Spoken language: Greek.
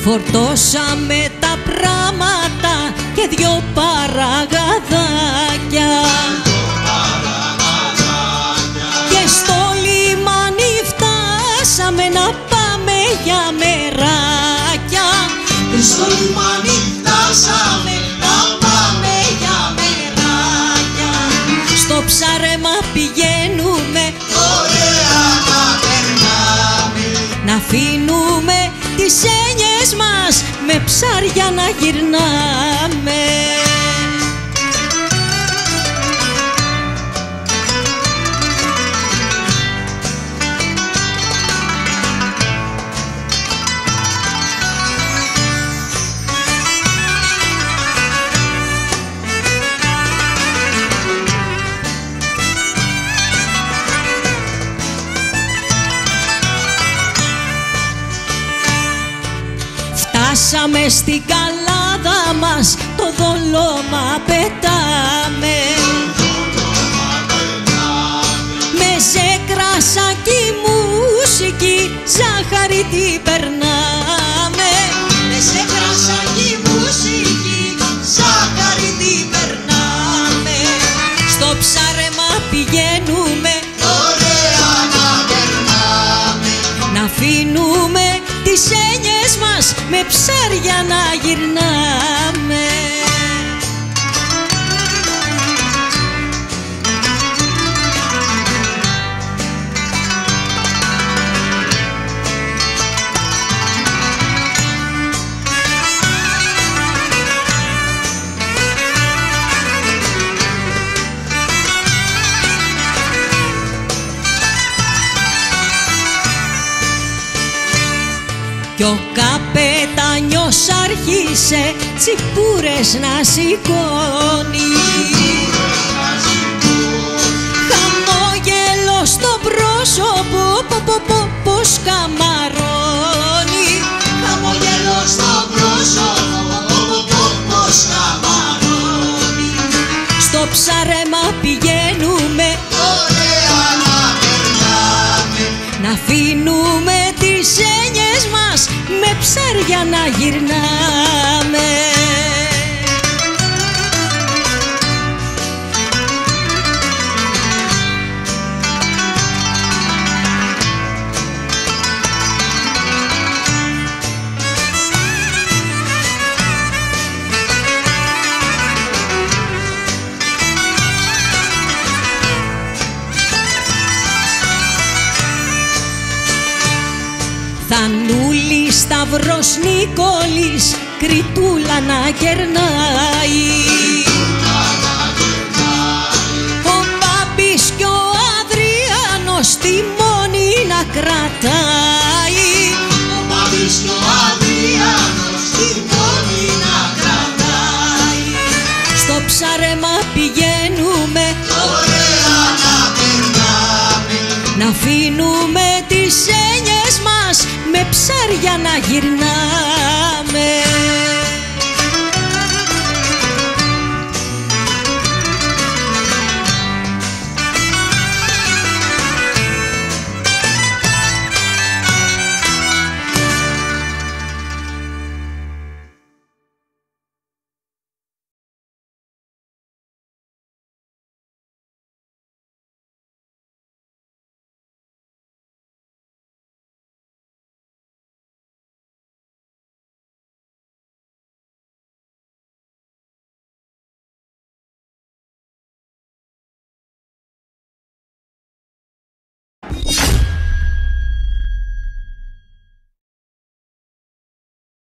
Φορτώσαμε τα πράματα και δυο παραγαδάκια και στο λιμάνι φτάσαμε να πάμε για μεράκια. Και στο λιμάνι φτάσαμε να πάμε για μεράκια. Στο ψάρεμα πηγαίνουμε, ωραία να περνάμε. να αφήνουμε τις έννοιες μας με ψάρια να γυρνάμε. Φτάσαμε στην καλάδα μας, το δολώμα πετάμε. Με ζεκρασάκι μουσική, ζάχαρη την περνάμε. Με ζεκρασάκι μουσική, ζάχαρη την περνάμε. Στο ψάρεμα πηγαίνουμε, ωραία να περνάμε. να αφήνουμε τις έννοιες μας με ψάρια να γυρνάμε. Κι ο καπετάνιος άρχισε τσιπούρες να σηκώνει. Χαμόγελο στο πρόσωπο, πως καμαρώνει. Χαμόγελο στο πρόσωπο, πως καμαρώνει. Στο ψάρεμα πηγαίνουμε, ωραία να περνάμε. να αφήνουμε τις έννοιες μας με ψάρια να γυρνάμε. Θανούλη Σταυρός Νικόλης, Κρητούλα να γερνάει. Ο Μπάμπης κι ο Αδριάνος τη μόνη να κρατάει. Ο Μπάμπης κι ο Αδριάνος τη μόνη να κρατάει. Στο ψάρεμα πηγαίνουμε, ωραία να περνάμε. να αφήνουμε τις έννοιες μας με ψάρια να γυρνάμε.